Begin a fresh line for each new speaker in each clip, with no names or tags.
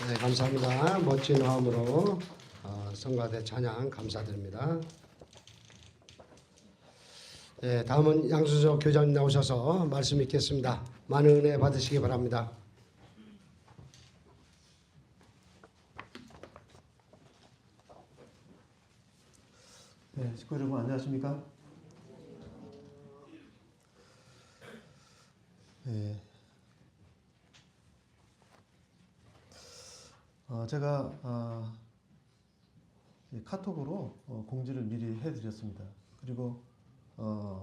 네, 감사합니다. 멋진 화음으로 성가대 찬양 감사드립니다. 네, 다음은 양수석 교장님 나오셔서 말씀 읽겠습니다. 많은 은혜 받으시기 바랍니다.
네, 식구 여러분 안녕하십니까? 네. 제가 카톡으로 공지를 미리 해드렸습니다. 그리고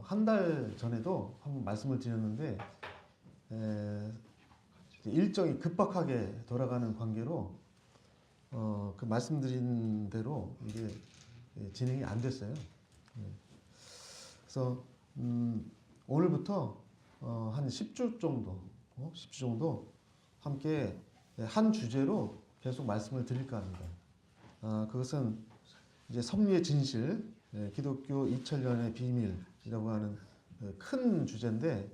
한 달 전에도 한번 말씀을 드렸는데 일정이 급박하게 돌아가는 관계로 그 말씀드린 대로 이게 진행이 안 됐어요. 그래서 오늘부터 한 10주 정도 함께 한 주제로 계속 말씀을 드릴까 합니다. 그것은 이제 섭리의 진실, 기독교 2000년의 비밀이라고 하는 큰 주제인데,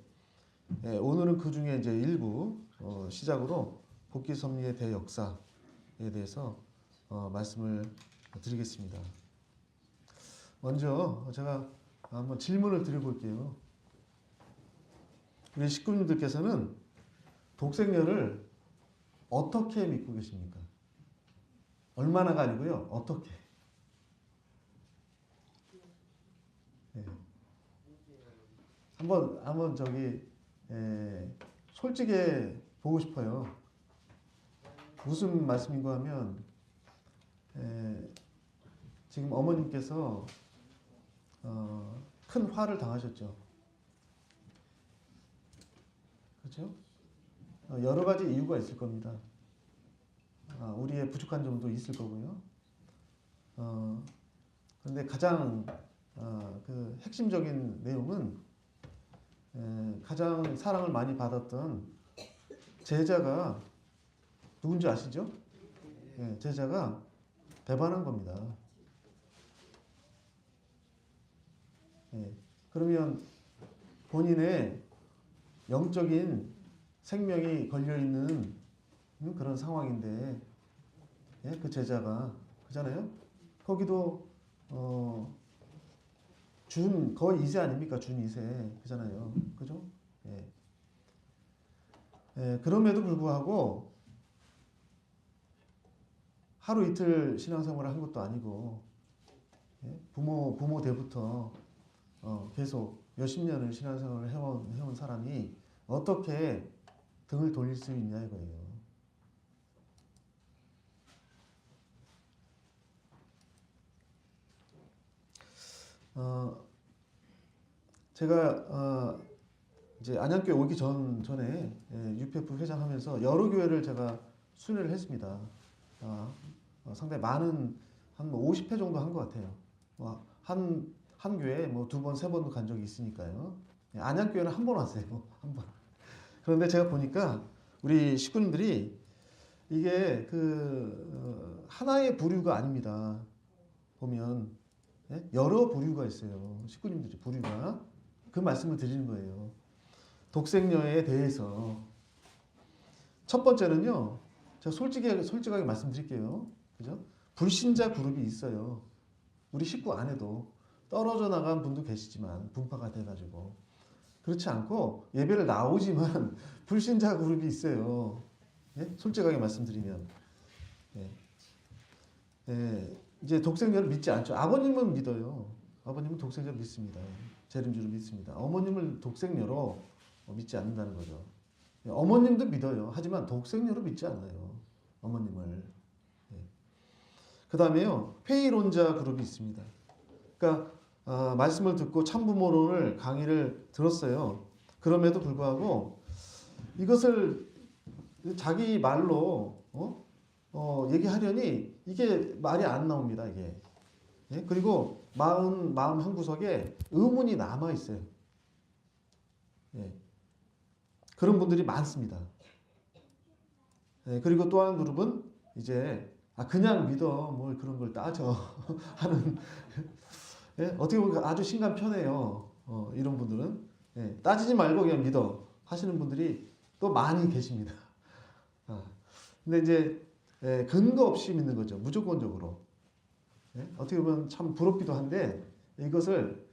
오늘은 그 중에 이제 일부 시작으로 복귀 섭리의 대역사에 대해서 말씀을 드리겠습니다. 먼저 제가 한번 질문을 드려볼게요. 우리 식구님들께서는 독생녀를 어떻게 믿고 계십니까? 얼마나가 아니고요. 어떻게? 네. 한번 솔직히 보고 싶어요. 무슨 말씀인가 하면 지금 어머님께서 큰 화를 당하셨죠. 그렇죠? 여러 가지 이유가 있을 겁니다. 우리의 부족한 점도 있을 거고요. 그런데 가장 그 핵심적인 내용은 가장 사랑을 많이 받았던 제자가 누군지 아시죠? 제자가 배반한 겁니다. 그러면 본인의 영적인 생명이 걸려있는 그런 상황인데, 그 제자가, 그잖아요? 거기도, 거의 2세 아닙니까? 준 2세. 그잖아요. 그죠? 그럼에도 불구하고, 하루 이틀 신앙생활을 한 것도 아니고, 부모 때부터 계속 몇십 년을 신앙생활을 해온 사람이 어떻게 등을 돌릴 수 있냐 이거예요. 제가 이제 안양교회 오기 전에 UPF 회장하면서 여러 교회를 제가 순회를 했습니다. 상당히 많은 한 50회 정도 한 것 같아요. 한 교회에 뭐 2번, 3번도 간 적이 있으니까요. 안양교회는 한 번 왔어요. 한 번. 그런데 제가 보니까 우리 식구님들이 이게 하나의 부류가 아닙니다. 보면 여러 부류가 있어요. 식구님들이 부류가. 그 말씀을 드리는 거예요. 독생녀에 대해서 첫 번째는요. 제가 솔직하게 말씀드릴게요. 그죠? 불신자 그룹이 있어요. 우리 식구 안에도 떨어져 나간 분도 계시지만 분파가 돼가지고 그렇지 않고 예배를 나오지만 불신자 그룹이 있어요. 솔직하게 말씀드리면 이제 독생녀를 믿지 않죠. 아버님은 믿어요. 아버님은 독생녀를 믿습니다. 재림주를 믿습니다. 어머님을 독생녀로 믿지 않는다는 거죠. 어머님도 믿어요. 하지만 독생녀로 믿지 않아요. 어머님을. 그 다음에요. 회의론자 그룹이 있습니다. 그러니까 말씀을 듣고 참부모론을 강의를 들었어요. 그럼에도 불구하고 이것을 자기 말로 얘기하려니 이게 말이 안 나옵니다. 이게. 그리고 마음 한구석에 의문이 남아 있어요. 그런 분들이 많습니다. 그리고 또 한 그룹은 이제 그냥 믿어 뭘 그런 걸 따져 하는 어떻게 보면 아주 신간 편해요. 이런 분들은 따지지 말고 그냥 믿어 하시는 분들이 또 많이 계십니다. 근데 이제 근거 없이 믿는 거죠. 무조건적으로. 예? 어떻게 보면 참 부럽기도 한데 이것을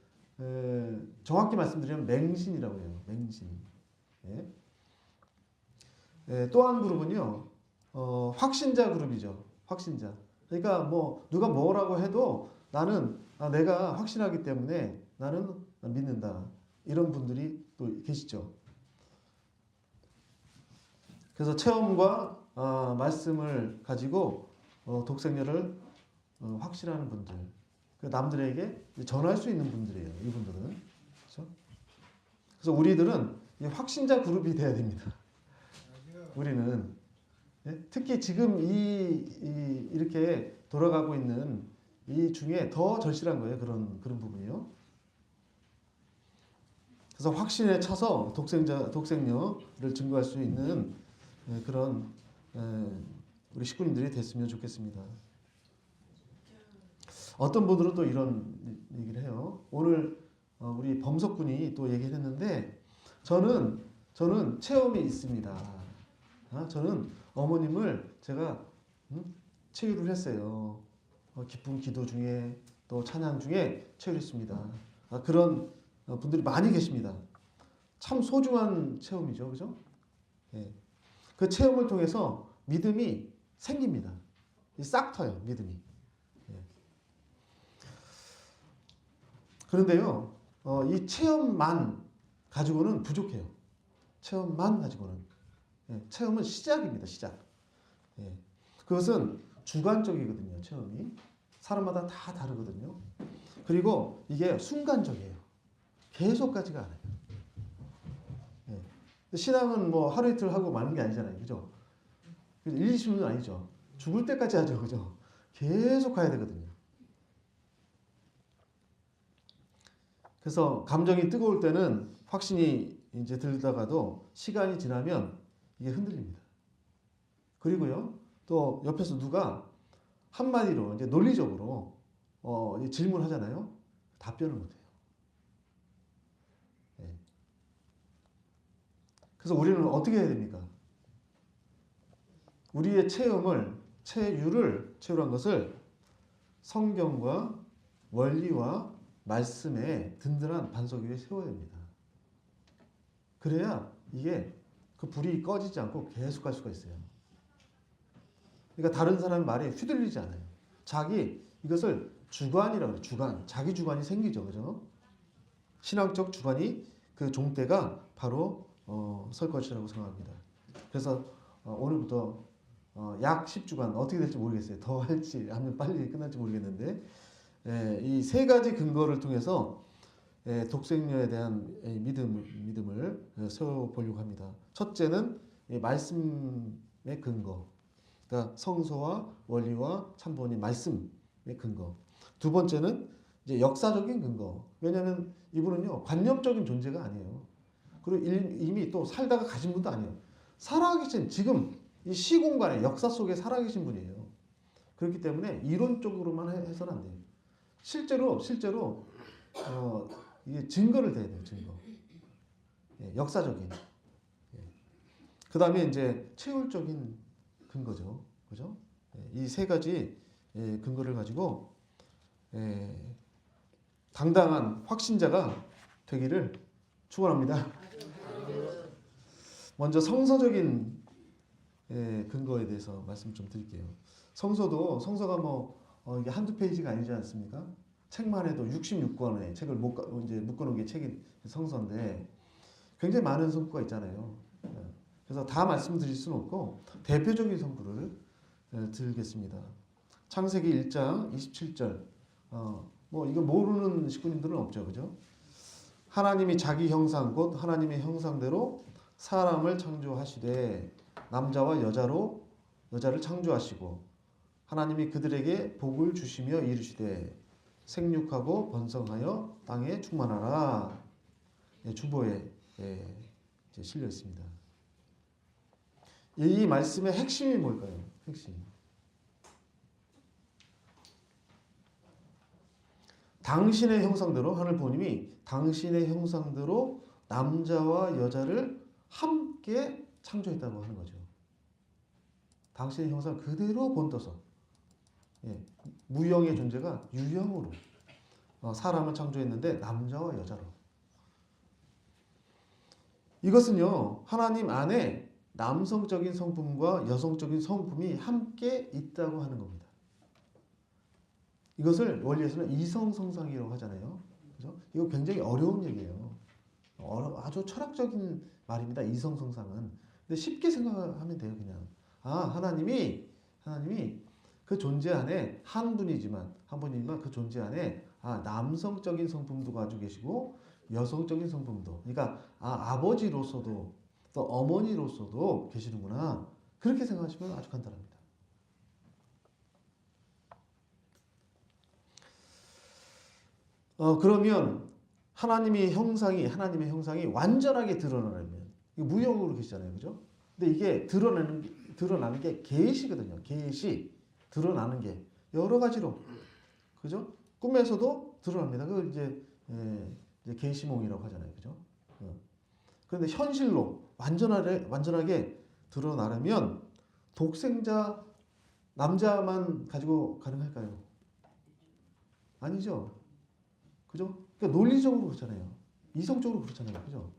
정확히 말씀드리면 맹신이라고 해요. 맹신. 예? 또 한 그룹은요. 확신자 그룹이죠. 확신자. 그러니까 뭐 누가 뭐라고 해도 나는 내가 확신하기 때문에 나는 믿는다. 이런 분들이 또 계시죠. 그래서 체험과 말씀을 가지고 독생녀를 확신하는 분들, 남들에게 전할 수 있는 분들이에요. 이분들은. 그렇죠? 그래서 우리들은 확신자 그룹이 돼야 됩니다. 우리는 특히 지금 이렇게 돌아가고 있는 이 중에 더 절실한 거예요. 그런 부분이요. 그래서 확신에 차서 독생녀를 증거할 수 있는 그런 우리 식구님들이 됐으면 좋겠습니다. 어떤 분들은 또 이런 얘기를 해요. 오늘 우리 범석군이 또 얘기를 했는데 저는 체험이 있습니다. 저는 어머님을 제가 체유를 했어요. 기쁜 기도 중에 또 찬양 중에 체유했습니다. 그런 분들이 많이 계십니다. 참 소중한 체험이죠, 그죠? 예. 그 체험을 통해서 믿음이 생깁니다. 싹 터요, 믿음이. 예. 그런데요, 이 체험만 가지고는 부족해요. 체험만 가지고는. 예. 체험은 시작입니다, 시작. 예. 그것은 주관적이거든요, 체험이. 사람마다 다 다르거든요. 그리고 이게 순간적이에요. 계속 가지가 않아요. 예. 신앙은 뭐 하루 이틀 하고 마는 게 아니잖아요. 그죠? 1, 20년 아니죠. 죽을 때까지 하죠. 그죠? 계속 가야 되거든요. 그래서 감정이 뜨거울 때는 확신이 이제 들다가도 시간이 지나면 이게 흔들립니다. 그리고요, 또 옆에서 누가 한마디로 이제 논리적으로 질문하잖아요. 답변을 못해요. 네. 그래서 우리는 어떻게 해야 됩니까? 우리의 체유란 것을 성경과 원리와 말씀에 든든한 반석 위에 세워야 됩니다. 그래야 이게 그 불이 꺼지지 않고 계속 갈 수가 있어요. 그러니까 다른 사람의 말에 휘둘리지 않아요. 이것을 주관이라고 해요. 주관. 자기 주관이 생기죠. 그죠? 신앙적 주관이 그 종대가 바로 설 것이라고 생각합니다. 그래서 오늘부터 약 10주간 어떻게 될지 모르겠어요. 더 할지 하면 빨리 끝날지 모르겠는데 이 세 가지 근거를 통해서 독생녀에 대한 믿음을 세워보려고 합니다. 첫째는 말씀의 근거. 그러니까 성서와 원리와 참본이 말씀의 근거. 두 번째는 이제 역사적인 근거. 왜냐하면 이분은요 관념적인 존재가 아니에요. 그리고 이미 또 살다가 가신 분도 아니에요. 살아계신 지금 이 시공간의 역사 속에 살아계신 분이에요. 그렇기 때문에 이론적으로만 해서는 안 돼요. 실제로 이게 증거를 대야 돼요. 증거. 예, 역사적인. 예. 그 다음에 이제 체율적인 근거죠. 그죠? 이 세 가지 근거를 가지고 당당한 확신자가 되기를 축원합니다. 먼저 성서적인 근거에 대해서 말씀 좀 드릴게요. 성서가 뭐 이게 한두 페이지가 아니지 않습니까? 책만 해도 66권의 책을 이제 묶어놓은 게 책인 성서인데 굉장히 많은 성구가 있잖아요. 그래서 다 말씀드릴 수는 없고 대표적인 성구를 드리겠습니다. 창세기 1장 27절. 뭐 이거 모르는 식구님들은 없죠, 그죠? 하나님이 자기 형상 곧 하나님의 형상대로 사람을 창조하시되 남자와 여자를 창조하시고 하나님이 그들에게 복을 주시며 이르시되 생육하고 번성하여 땅에 충만하라. 주보에 실려 있습니다. 이 말씀의 핵심이 뭘까요? 핵심. 당신의 형상대로 하늘 부모님이 당신의 형상대로 남자와 여자를 함께 창조했다고 하는 거죠. 당신의 형상을 그대로 본떠서 예, 무형의 존재가 유형으로 사람을 창조했는데 남자와 여자로. 이것은요 하나님 안에 남성적인 성품과 여성적인 성품이 함께 있다고 하는 겁니다. 이것을 원리에서는 이성성상이라고 하잖아요. 그죠? 이거 굉장히 어려운 얘기예요. 아주 철학적인 말입니다. 이성성상은. 근데 쉽게 생각하면 돼요. 그냥 하나님이 그 존재 안에 한 분이지만 그 존재 안에 남성적인 성품도 가지고 계시고 여성적인 성품도, 그러니까 아버지로서도 또 어머니로서도 계시는구나. 그렇게 생각하시면 아주 간단합니다. 그러면 하나님의 형상이 완전하게 드러나려면, 이거 무형으로 계시잖아요, 그죠? 근데 이게 드러나는 게 계시거든요. 계시 드러나는 게 여러 가지로, 그죠? 꿈에서도 드러납니다. 그걸 이제 계시몽이라고 하잖아요, 그죠? 그런데 현실로 완전하게 드러나려면 독생자 남자만 가지고 가능할까요? 아니죠. 그죠? 그러니까 논리적으로 그렇잖아요. 이성적으로 그렇잖아요. 그죠?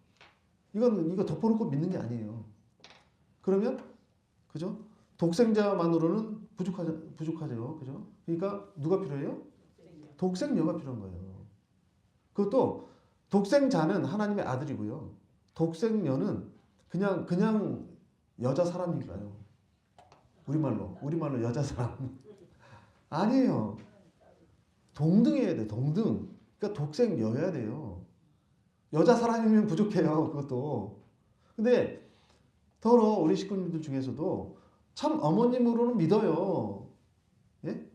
이거 덮어놓고 믿는 게 아니에요. 그러면 그죠? 독생자만으로는 부족하죠. 그죠? 그러니까 누가 필요해요? 독생녀가 필요한 거예요. 그것도 독생자는 하나님의 아들이고요. 독생녀는 그냥 여자 사람인가요? 우리말로 여자 사람. 아니에요. 동등해야 돼. 동등. 그러니까 독생녀여야 돼요. 여자 사람이면 부족해요. 그것도. 근데 더러 우리 식구님들 중에서도 참 어머님으로는 믿어요. 예?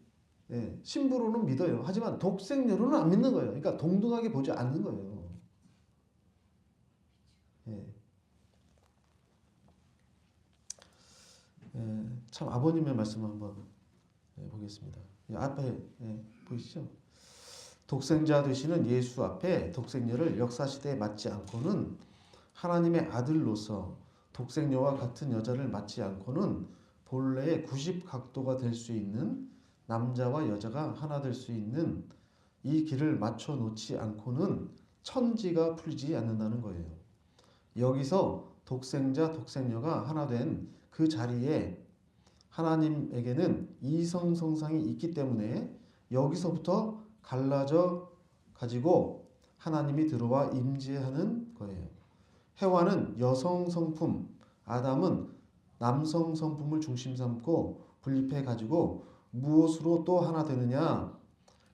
예, 신부로는 믿어요. 하지만 독생녀로는 안 믿는 거예요. 그러니까 동등하게 보지 않는 거예요. 예. 예, 참 아버님의 말씀 한번 보겠습니다. 앞에 보이시죠? 독생자 되시는 예수 앞에 독생녀를 역사시대에 맞지 않고는, 하나님의 아들로서 독생녀와 같은 여자를 맞지 않고는 본래의 90각도가 될 수 있는, 남자와 여자가 하나 될 수 있는 이 길을 맞춰 놓지 않고는 천지가 풀리지 않는다는 거예요. 여기서 독생자, 독생녀가 하나 된 그 자리에 하나님에게는 이성성상이 있기 때문에 여기서부터 갈라져 가지고 하나님이 들어와 임재하는 거예요. 해와는 여성 성품, 아담은 남성 성품을 중심 삼고 분립해 가지고 무엇으로 또 하나 되느냐?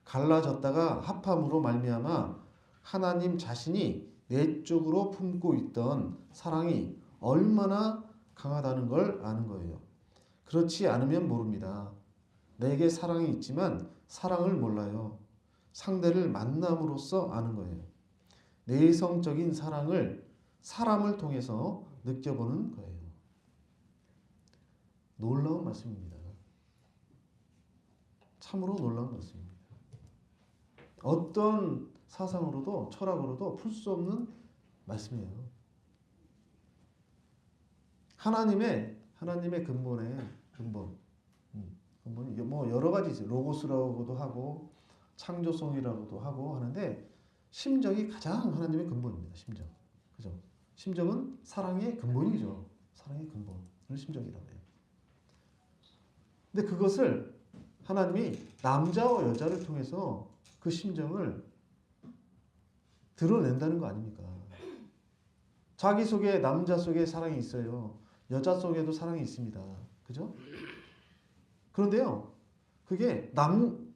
갈라졌다가 합함으로 말미암아 하나님 자신이 내적으로 품고 있던 사랑이 얼마나 강하다는 걸 아는 거예요. 그렇지 않으면 모릅니다. 내게 사랑이 있지만 사랑을 몰라요. 상대를 만남으로써 아는 거예요. 내성적인 사랑을 사람을 통해서 느껴보는 거예요. 놀라운 말씀입니다. 참으로 놀라운 말씀입니다. 어떤 사상으로도 철학으로도 풀 수 없는 말씀이에요. 하나님의 근본이 뭐 여러 가지 있어요. 로고스라고도 하고 창조성이라고도 하고 하는데, 심정이 가장 하나님의 근본입니다. 심정. 그죠? 심정은 사랑의 근본이죠. 사랑의 근본을 심정이라고 해요. 근데 그것을 하나님이 남자와 여자를 통해서 그 심정을 드러낸다는 거 아닙니까? 자기 속에, 남자 속에 사랑이 있어요. 여자 속에도 사랑이 있습니다. 그죠? 그런데요, 그게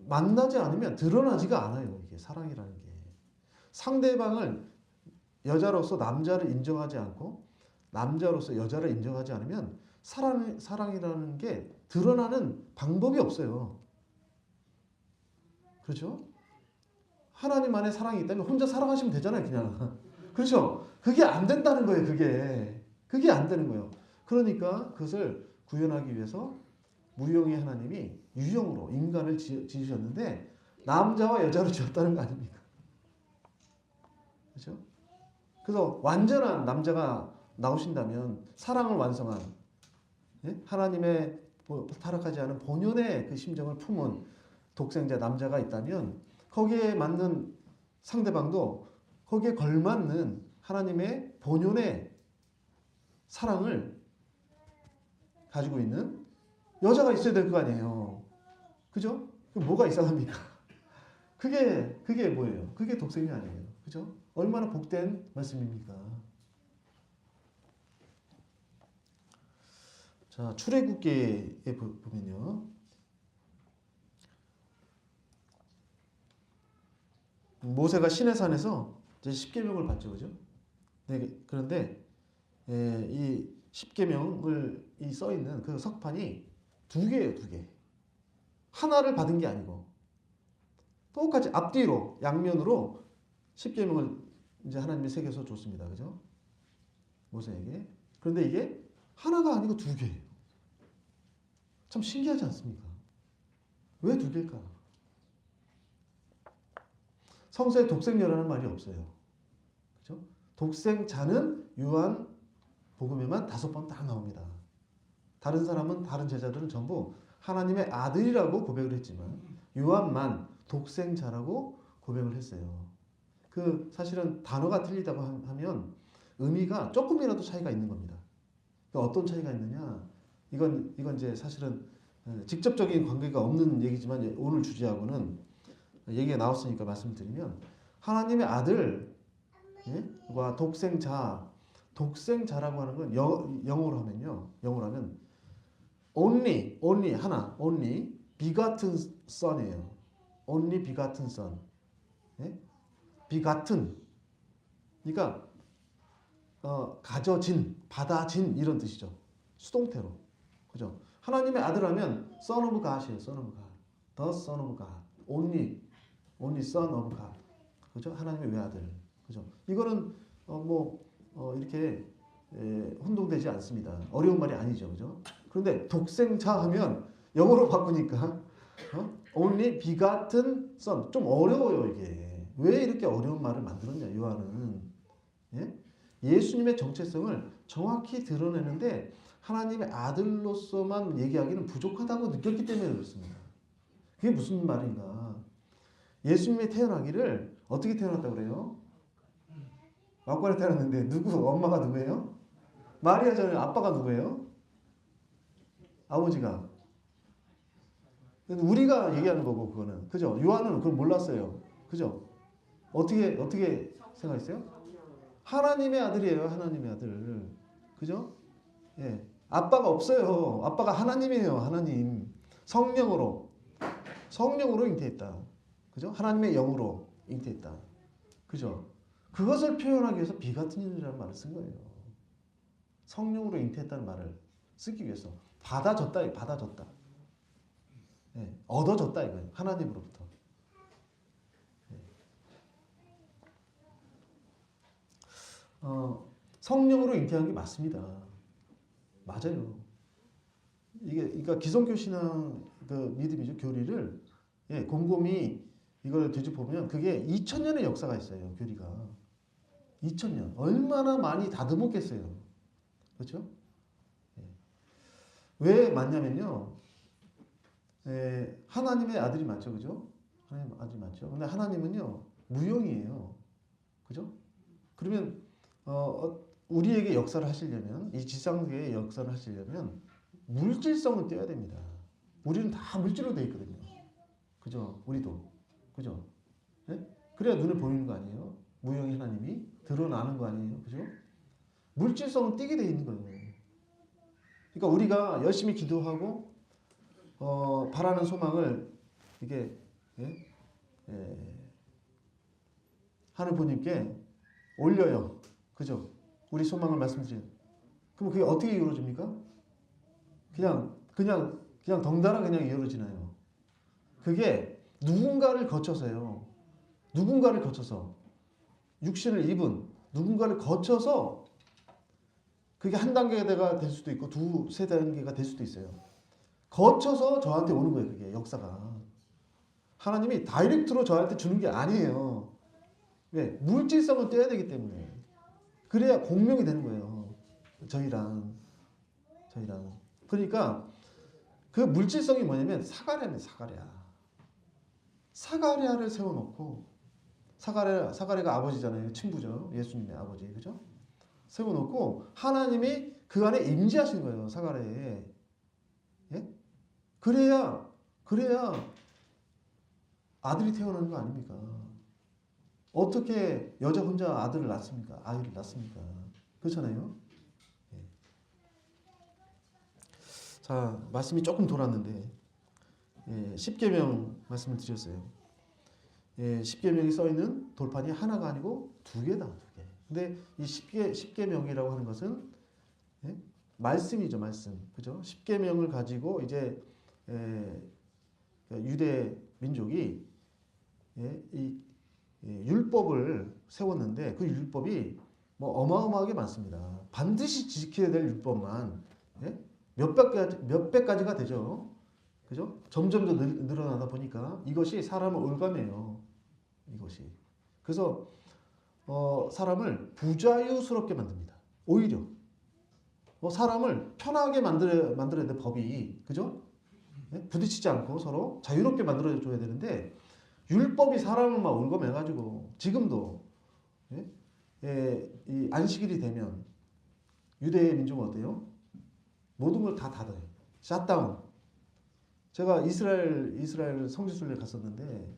만나지 않으면 드러나지가 않아요. 이게 사랑이라는 게. 상대방을, 여자로서 남자를 인정하지 않고 남자로서 여자를 인정하지 않으면 사랑이라는 게 드러나는 방법이 없어요. 그렇죠? 하나님 안에 사랑이 있다면 혼자 사랑하시면 되잖아요, 그냥. 그렇죠? 그게 안 된다는 거예요, 그게 안 되는 거예요. 그러니까 그것을 구현하기 위해서 무형의 하나님이 유형으로 인간을 지으셨는데 남자와 여자로 지었다는 거 아닙니까? 그렇죠? 그래서 완전한 남자가 나오신다면 사랑을 완성한, 하나님의 타락하지 않은 본연의 그 심정을 품은 독생자 남자가 있다면 거기에 맞는 상대방도 거기에 걸맞는 하나님의 본연의 사랑을 가지고 있는 여자가 있어야 될 거 아니에요. 그죠? 뭐가 이상합니까? 그게 뭐예요? 그게 독생이 아니에요. 그죠? 얼마나 복된 말씀입니까? 자, 출애굽기에 보면요. 모세가 시내산에서 이제 십계명을 받죠, 그죠? 네, 그런데 이 십계명을 써 있는 그 석판이 두 개예요, 두 개. 하나를 받은 게 아니고 똑같이 앞뒤로 양면으로 십계명을 이제 하나님이 새겨서 줬습니다, 그죠? 모세에게. 그런데 이게 하나가 아니고 두 개예요. 참 신기하지 않습니까? 왜 두 개일까? 성서에 독생녀라는 말이 없어요. 그죠? 독생자는 요한 복음에만 5번 딱 나옵니다. 다른 사람은, 다른 제자들은 전부 하나님의 아들이라고 고백을 했지만 요한만 독생자라고 고백을 했어요. 그 사실은 단어가 틀리다고 하면 의미가 조금이라도 차이가 있는 겁니다. 그러니까 어떤 차이가 있느냐? 이건 이제 사실은 직접적인 관계가 없는 얘기지만 오늘 주제하고는 얘기가 나왔으니까 말씀드리면 하나님의 아들과 독생자라고 하는 건 영어로 하면 only 하나 only begotten son이에요. only begotten son. begotten 그러니까 가져진, 받아진 이런 뜻이죠. 수동태로. 그죠? 하나님의 아들하면 son of God이에요. son of God. the son of God. only son of God. 그죠? 하나님의 외아들. 그죠? 이거는 이렇게 혼동되지 않습니다. 어려운 말이 아니죠. 그죠? 그런데 독생자 하면 영어로 바꾸니까 only begotten son 좀 어려워요, 이게. 왜 이렇게 어려운 말을 만들었냐, 요한은. 예수님의 정체성을 정확히 드러내는데 하나님의 아들로서만 얘기하기는 부족하다고 느꼈기 때문에 그렇습니다. 그게 무슨 말인가? 예수님의 태어나기를 어떻게 태어났다고 그래요? 막관에 태어났는데 엄마가 누구예요? 마리아잖아요. 아빠가 누구예요? 아버지가. 우리가 얘기하는 거고 그거는. 그죠? 요한은 그걸 몰랐어요. 그죠? 어떻게 생각했어요? 하나님의 아들이에요. 하나님의 아들. 그죠? 예. 아빠가 없어요. 아빠가 하나님이에요. 하나님. 성령으로 잉태했다. 그죠? 하나님의 영으로 잉태했다. 그죠? 그것을 표현하기 위해서 비가튼이라는 말을 쓴 거예요. 성령으로 잉태했다는 말을 쓰기 위해서. 받아졌다. 예. 얻어졌다 이거예요. 하나님으로부터. 성령으로 잉태한 게 맞습니다. 맞아요. 이게 그러니까 기성교 신앙 그 믿음이죠. 교리를 곰곰이 이걸 되짚어보면 그게 2000년의 역사가 있어요. 교리가 2000년 얼마나 많이 다듬었겠어요. 그렇죠? 왜 맞냐면요. 하나님의 아들이 맞죠, 그죠? 하나님의 아들이 맞죠. 근데 하나님은요 무형이에요. 그죠? 그러면 우리에게 역사를 하시려면 이 지상계의 역사를 하시려면 물질성을 떼야 됩니다. 우리는 다 물질로 돼 있거든요. 그죠? 우리도 그죠? 네? 그래야 눈에 보이는 거 아니에요? 무형의 하나님이 드러나는 거 아니에요? 그죠? 물질성은 띄게 돼 있는 거예요. 그러니까 우리가 열심히 기도하고 바라는 소망을 이게 하느님께 올려요. 그죠? 우리 소망을 말씀드려요. 그럼 그게 어떻게 이루어집니까? 그냥 덩달아 그냥 이루어지나요? 그게 누군가를 거쳐서요. 누군가를 거쳐서 육신을 입은 누군가를 거쳐서 그게 한 단계가 될 수도 있고 두세 단계가 될 수도 있어요. 거쳐서 저한테 오는 거예요. 그게 역사가. 하나님이 다이렉트로 저한테 주는 게 아니에요. 왜? 물질성을 떼야 되기 때문에. 그래야 공명이 되는 거예요. 저희랑. 그러니까 그 물질성이 뭐냐면 사가랴입니다. 사가랴. 사가랴를 세워놓고 사가랴가 아버지잖아요. 친부죠. 예수님의 아버지. 그죠? 세워놓고 하나님이 그 안에 임재하신 거예요. 사가랴에. 예? 그래야 아들이 태어나는 거 아닙니까? 어떻게 여자 혼자 아이를 낳습니까? 그렇잖아요. 예. 자, 말씀이 조금 돌았는데 예, 십계명 말씀을 드렸어요. 예, 십계명이 써 있는 돌판이 하나가 아니고 두 개다, 두 개. 근데 이 십계명이라고 하는 것은 예? 말씀이죠, 말씀. 그죠? 십계명을 가지고 이제 유대 민족이 이 율법을 세웠는데 그 율법이 뭐 어마어마하게 많습니다. 반드시 지켜야 될 율법만 몇백 가지가 되죠. 그죠? 점점 더 늘어나다 보니까 이것이 사람을 올가매요. 이것이. 그래서 사람을 부자유스럽게 만듭니다. 오히려 사람을 편하게 만들어야 돼 법이. 그죠? 부딪히지 않고 서로 자유롭게 만들어줘야 되는데 율법이 사람을 막 올거매가지고 지금도 이 안식일이 되면 유대 민족은 어때요? 모든 걸 다 닫아요. 샷다운. 제가 이스라엘 성지순례 갔었는데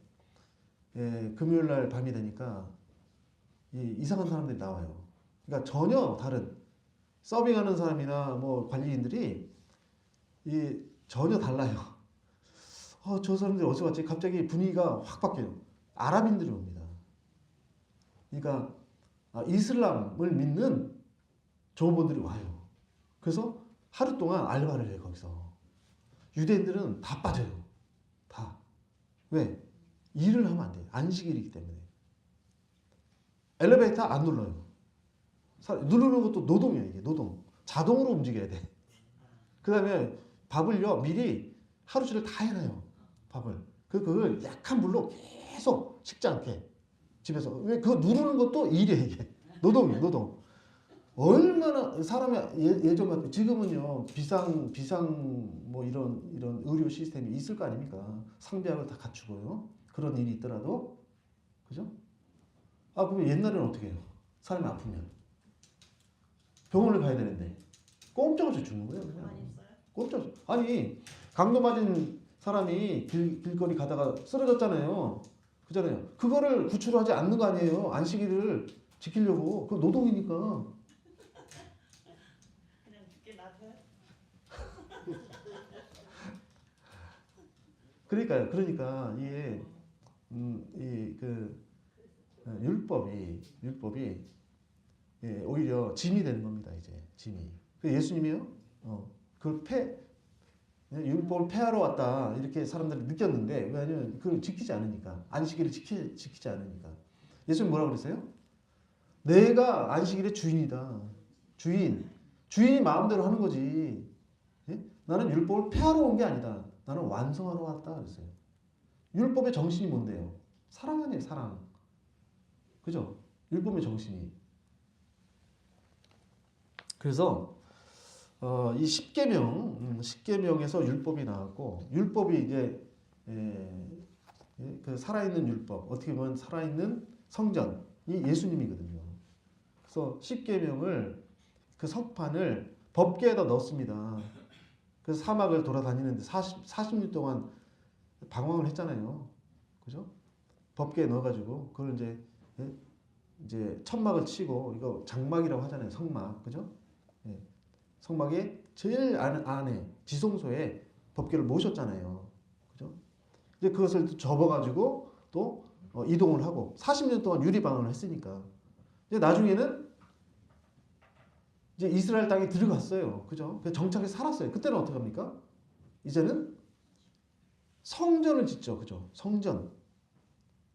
금요일 날 밤이 되니까 이상한 사람들이 나와요. 그러니까 전혀 다른 서빙하는 사람이나 뭐 관리인들이 전혀 달라요. 저 사람들이 어디서 왔지? 갑자기 분위기가 확 바뀌어요. 아랍인들이 옵니다. 그러니까 이슬람을 믿는 종업원들이 와요. 그래서 하루 동안 알바를 해요, 거기서. 유대인들은 다 빠져요. 다. 왜? 일을 하면 안 돼요. 안식일이기 때문에. 엘리베이터 안 눌러요. 누르는 것도 노동이에요, 이게 노동. 자동으로 움직여야 돼. 그 다음에 밥을요, 미리 하루 종일 다 해놔요. 밥을. 그걸 약한 불로 계속 식지 않게. 집에서. 왜? 그거 누르는 것도 일이에요, 이게. 노동이에요, 노동. 얼마나 사람이 예전 같은 지금은요 비상 뭐 이런 의료 시스템이 있을 거 아닙니까? 상비약을 다 갖추고요. 그런 일이 있더라도 그죠? 그럼 옛날에는 어떻게 해요? 사람이 아프면 병원을 가야 되는데 꼼짝없이 죽는 거예요. 그냥 꼼짝없이. 아니 강도 맞은 사람이 길거리 가다가 쓰러졌잖아요. 그잖아요. 그거를 구출하지 않는 거 아니에요. 안식일을 지키려고. 그 노동이니까. 그러니까 이게 율법이 오히려 짐이 되는 겁니다. 이제 짐이. 예수님이요. 율법을 폐하러 왔다 이렇게 사람들이 느꼈는데 왜냐하면 그걸 지키지 않으니까 안식일을 지키지 않으니까. 예수님 뭐라고 그랬어요? 내가 안식일의 주인이다. 주인이 마음대로 하는 거지. 예? 나는 율법을 폐하러 온 게 아니다. 나는 완성하러 왔다 그랬어요. 율법의 정신이 뭔데요? 사랑 아니에요, 사랑. 그죠? 율법의 정신이. 그래서 이 십계명에서 율법이 나왔고 율법이 이제 그 살아있는 율법, 어떻게 보면 살아있는 성전이 예수님이거든요. 그래서 십계명을 그 석판을 법궤에다 넣었습니다. 그래서 사막을 돌아다니는데 40년 동안 방황을 했잖아요. 그죠? 법궤에 넣어가지고 그걸 이제 천막을 치고 이거 장막이라고 하잖아요. 성막. 그죠? 성막의 제일 안에 지성소에 법궤를 모셨잖아요. 그죠? 이제 그것을 또 접어가지고 또 이동을 하고 40년 동안 유리방언을 했으니까 이제 나중에는 이제 이스라엘 땅에 들어갔어요. 그죠? 정착해 살았어요. 그때는 어떻게 합니까? 이제는 성전을 짓죠. 그죠? 성전.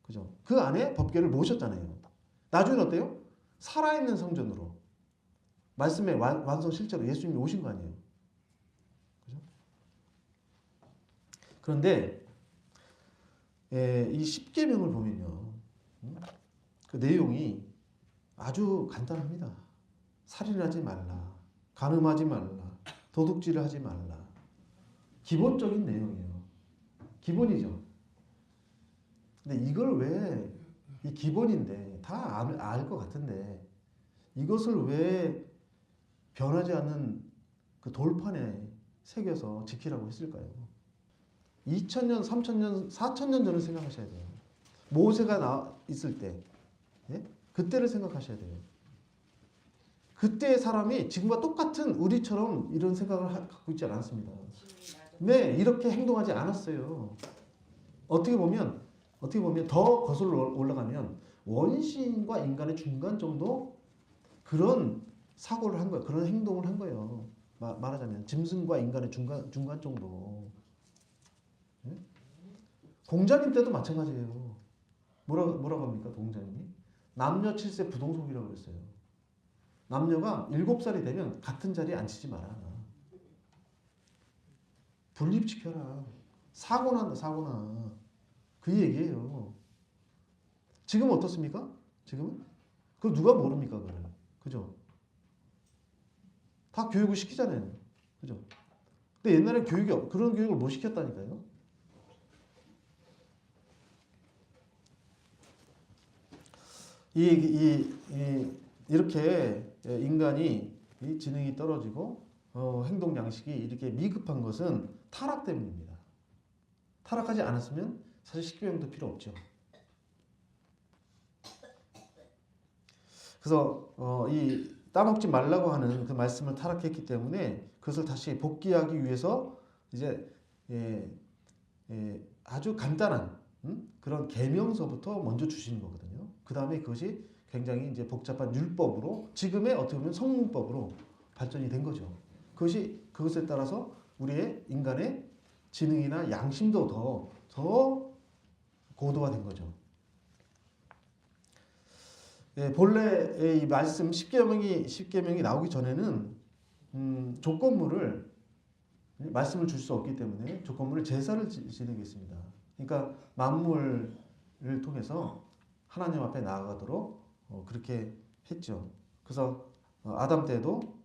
그죠? 그 안에 법궤를 모셨잖아요. 나중에는 어때요? 살아있는 성전으로. 말씀의 완성 실제로 예수님이 오신 거 아니에요. 그죠? 그런데 이 십계명을 보면요. 그 내용이 아주 간단합니다. 살인하지 말라. 간음하지 말라. 도둑질을 하지 말라. 기본적인 내용이에요. 기본이죠. 근데 이걸 왜 이 기본인데 다 알 것 같은데 이것을 왜 변하지 않는 그 돌판에 새겨서 지키라고 했을까요? 2000년, 3000년, 4000년 전을 생각하셔야 돼요. 모세가 있을 때, 예? 그때를 생각하셔야 돼요. 그때의 사람이 지금과 똑같은 우리처럼 이런 생각을 갖고 있지 않았습니다. 네, 이렇게 행동하지 않았어요. 어떻게 보면 더 거슬러 올라가면 원시인과 인간의 중간 정도 그런 사고를 한 거예요. 그런 행동을 한 거예요. 말하자면 짐승과 인간의 중간 정도. 네? 공자님 때도 마찬가지예요. 뭐라고 합니까? 공자님이 남녀 7세 부동속이라고 그랬어요. 남녀가 7살이 되면 같은 자리에 앉히지 마라. 분립시켜라. 사고 난다, 사고 나. 그 얘기예요. 지금은 어떻습니까? 지금은? 그거 누가 모릅니까? 그거를. 그죠? 다 교육을 시키잖아요. 그죠? 근데 옛날에 그런 교육을 못 시켰다니까요. 이렇게 인간이 지능이 떨어지고 행동 양식이 이렇게 미급한 것은 타락 때문입니다. 타락하지 않았으면 사실 십계명도 필요 없죠. 그래서 이 따먹지 말라고 하는 그 말씀을 타락했기 때문에 그것을 다시 복귀하기 위해서 이제 아주 간단한 그런 계명서부터 먼저 주시는 거거든요. 그 다음에 그것이 굉장히 이제 복잡한 율법으로 지금의 어떻게 보면 성문법으로 발전이 된 거죠. 그것에 따라서 우리의 인간의 지능이나 양심도 더 고도화된 거죠. 본래 이 말씀 10계명이 나오기 전에는 말씀을 줄 수 없기 때문에 조건물을 제사를 지내게 했습니다. 그러니까 만물을 통해서 하나님 앞에 나아가도록 그렇게 했죠. 그래서 아담 때도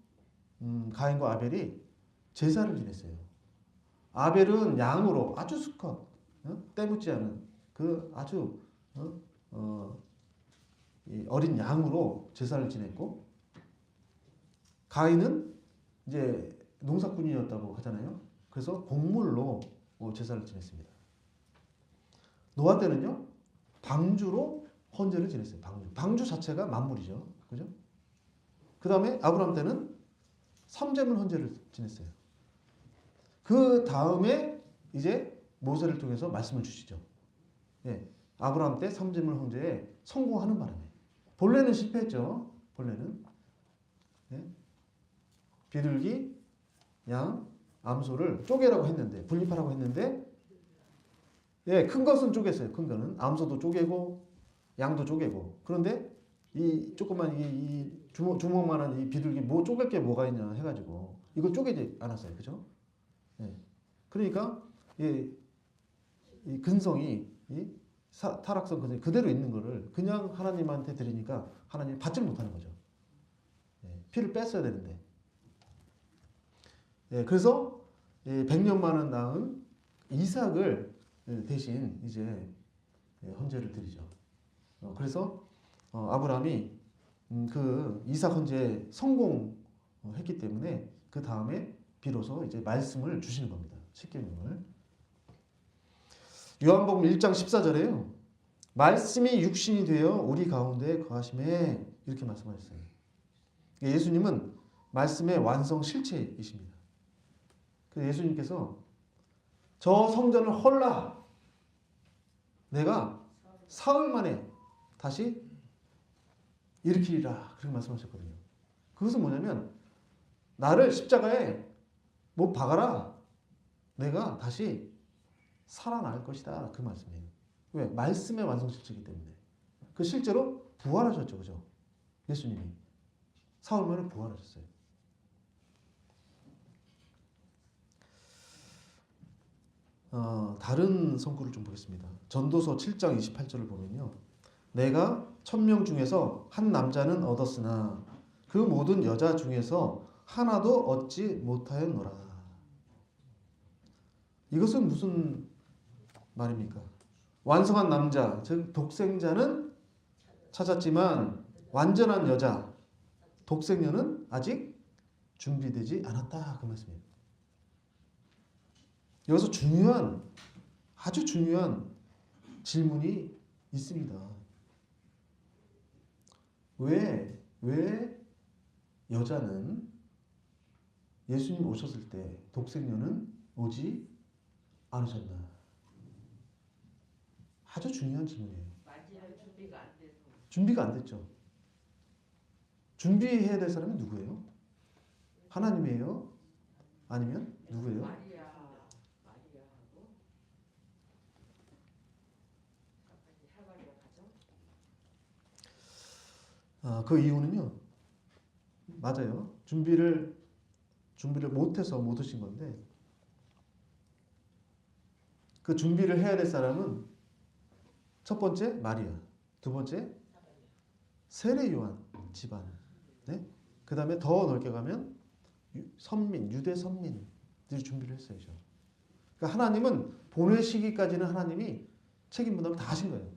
가인과 아벨이 제사를 지냈어요. 아벨은 양으로 아주 수컷, 때묻지 않은 그 아주 어린 양으로 제사를 지냈고, 가인은 이제 농사꾼이었다고 하잖아요. 그래서 곡물로 제사를 지냈습니다. 노아 때는요, 방주로 헌제를 지냈어요. 방주 자체가 만물이죠. 그죠? 그 다음에 아브라함 때는 삼재물 헌제를 지냈어요. 그 다음에 이제 모세를 통해서 말씀을 주시죠. 예, 아브라함 때 삼재물 헌제에 성공하는 바람에 본래는 실패했죠. 본래는 비둘기, 양, 암소를 쪼개라고 했는데 분립하라고 했는데 큰 것은 쪼갰어요. 큰 거는 암소도 쪼개고 양도 쪼개고 그런데 이 조그만 이 주먹만한 이 비둘기 뭐 쪼갤 게 뭐가 있냐 해가지고 이걸 쪼개지 않았어요. 그죠? 그러니까 이 근성이 타락성 근성이 그대로 있는 거를 그냥 하나님한테 드리니까 하나님 받지를 못하는 거죠. 피를 뺐어야 되는데. 그래서 100년 만에 낳은 이삭을 대신 이제 헌제를 드리죠. 그래서 아브라함이 그 이삭 헌제에 성공했기 때문에 그 다음에 비로소 이제 말씀을 주시는 겁니다. 십계명을. 요한복음 1장 14절에요. 말씀이 육신이 되어 우리 가운데 거하심에 이렇게 말씀하셨어요. 예수님은 말씀의 완성 실체이십니다. 그래서 예수님께서 저 성전을 헐라 내가 사흘 만에 다시 일으키리라 그렇게 말씀하셨거든요. 그것은 뭐냐면 나를 십자가에 못 박아라 내가 다시 살아날 것이다 그 말씀이에요. 왜? 말씀의 완성실체이기 때문에. 그 실제로 부활하셨죠. 그죠? 예수님이 사흘 만에 부활하셨어요. 다른 성구를 좀 보겠습니다. 전도서 7장 28절을 보면요. 내가 1000명 중에서 한 남자는 얻었으나 그 모든 여자 중에서 하나도 얻지 못하였노라. 이것은 무슨 말입니까? 완성한 남자, 즉 독생자는 찾았지만 완전한 여자, 독생녀는 아직 준비되지 않았다. 그 말씀이에요. 여기서 아주 중요한 질문이 있습니다. 왜 여자는 예수님 오셨을 때 독생녀는 오지 않으셨나? 아주 중요한 질문이에요. 준비가 안 됐죠. 준비해야 될 사람이 누구예요? 하나님이에요? 아니면 누구예요? 그 이유는요. 맞아요. 준비를 못해서 못 오신 건데 그 준비를 해야 될 사람은 첫 번째 마리아, 두 번째 세례 요한 집안, 네? 그 다음에 더 넓게 가면 유대 선민들이 준비를 했어야죠. 그러니까 하나님은 보내시기까지는 하나님이 책임 분담을 다 하신 거예요.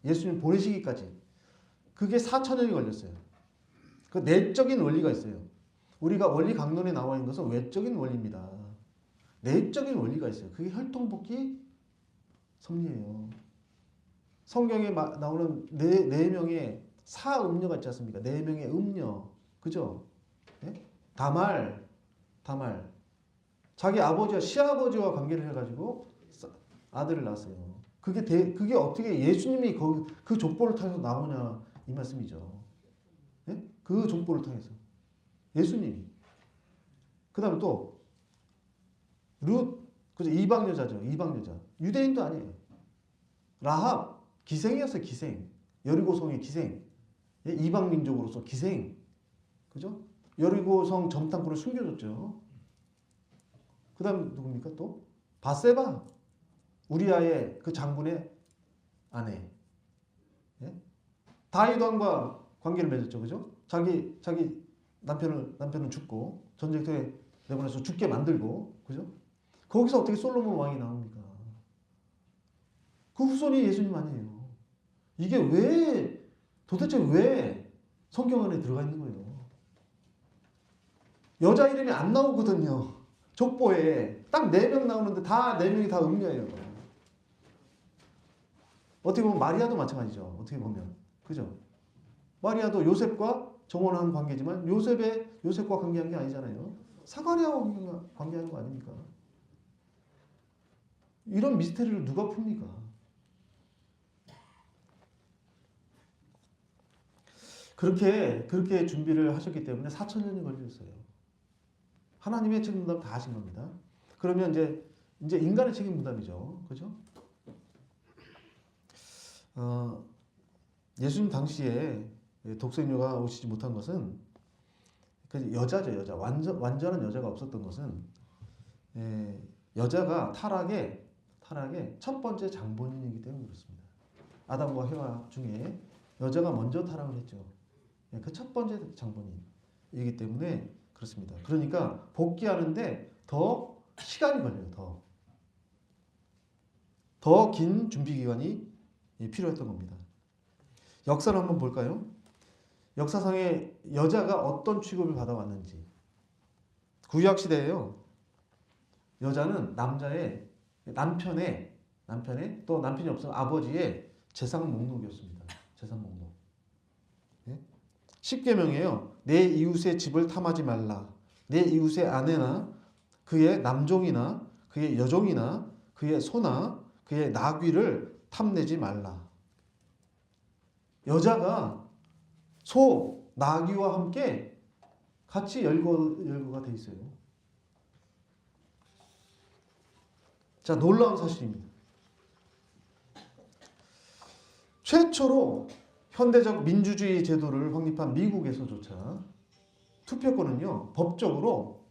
예수님 보내시기까지. 그게 4,000년이 걸렸어요. 그 내적인 원리가 있어요. 우리가 원리 강론에 나와 있는 것은 외적인 원리입니다. 내적인 원리가 있어요. 그게 혈통복귀 섭리예요. 성경에 나오는 네 명의 사음녀가 있지 않습니까? 네 명의 음녀, 그죠? 네? 다말, 자기 아버지와 시아버지와 관계를 해가지고 아들을 낳았어요. 그게 어떻게 예수님이 그 족보를 통해서 나오냐 이 말씀이죠. 네? 그 족보를 통해서 예수님이. 그다음에 또 룻, 그죠? 이방 여자죠. 이방 여자. 유대인도 아니에요. 라합 기생이었어요. 기생. 여리고성의 기생. 예? 이방 민족으로서 기생. 그죠? 여리고성 정탐꾼을 숨겨줬죠. 그다음 누굽니까 또? 바세바. 우리아의 그 장군의 아내. 예? 다윗 왕과 관계를 맺었죠. 그죠? 자기 남편은 죽고 전쟁터에 내보내서 죽게 만들고, 그죠? 거기서 어떻게 솔로몬 왕이 나옵니까? 그 후손이 예수님 아니에요. 이게 도대체 왜 성경 안에 들어가 있는 거예요? 여자 이름이 안 나오거든요. 족보에 딱 4명 나오는데 다 4명이 다 음녀예요. 어떻게 보면 마리아도 마찬가지죠. 어떻게 보면. 그죠? 마리아도 요셉과 정혼한 관계지만 요셉과 관계한 게 아니잖아요. 사가랴와 관계하는 거 아닙니까? 이런 미스테리를 누가 풉니까? 그렇게 준비를 하셨기 때문에 4,000년이 걸렸어요. 하나님의 책임 분담 다 하신 겁니다. 그러면 이제 인간의 책임 분담이죠. 그죠? 예수님 당시에 독생녀가 오시지 못한 것은 여자죠. 여자. 완전한 여자가 없었던 것은 여자가 타락의 첫 번째 장본인이기 때문에 그렇습니다. 아담과 해와 중에 여자가 먼저 타락을 했죠. 그 첫 번째 장본인이기 때문에 그렇습니다. 그러니까 복귀하는데 더 시간이 걸려요. 더 긴 준비 기간이 필요했던 겁니다. 역사를 한번 볼까요? 역사상에 여자가 어떤 취급을 받아왔는지. 구약 시대에요. 여자는 남편의 또 남편이 없으면 아버지의 재산 목록이었습니다. 재산 목록. 네? 10계명이에요. 내 이웃의 집을 탐하지 말라. 내 이웃의 아내나 그의 남종이나 그의 여종이나 그의 소나 그의 나귀를 탐내지 말라. 여자가 소, 나귀와 함께 같이 열거가 돼 있어요. 자, 놀라운 사실입니다. 최초로 현대적 민주주의 제도를 확립한 미국에서조차 투표권은요, 법적으로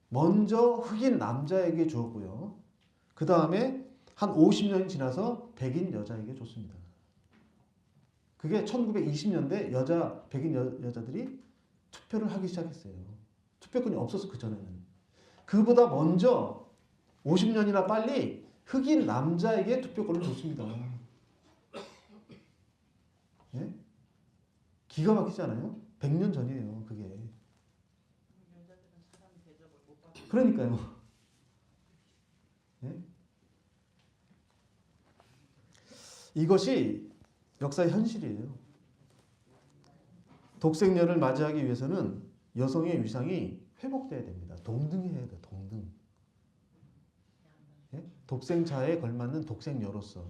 먼저 흑인 남자에게 주었고요. 그 다음에 한 50년이 지나서 백인 여자에게 줬습니다. 그게 1920년대 백인 여자들이 투표를 하기 시작했어요. 투표권이 없어서 그전에는. 그보다 먼저 50년이나 빨리 흑인 남자에게 투표권을 줬습니다. 예? 기가 막히지 않아요? 100년 전이에요, 그게. 그러니까요. 예? 이것이 역사의 현실이에요. 독생녀를 맞이하기 위해서는 여성의 위상이 회복돼야 됩니다. 동등해야 돼요. 동등. 예? 독생자에 걸맞는 독생녀로서.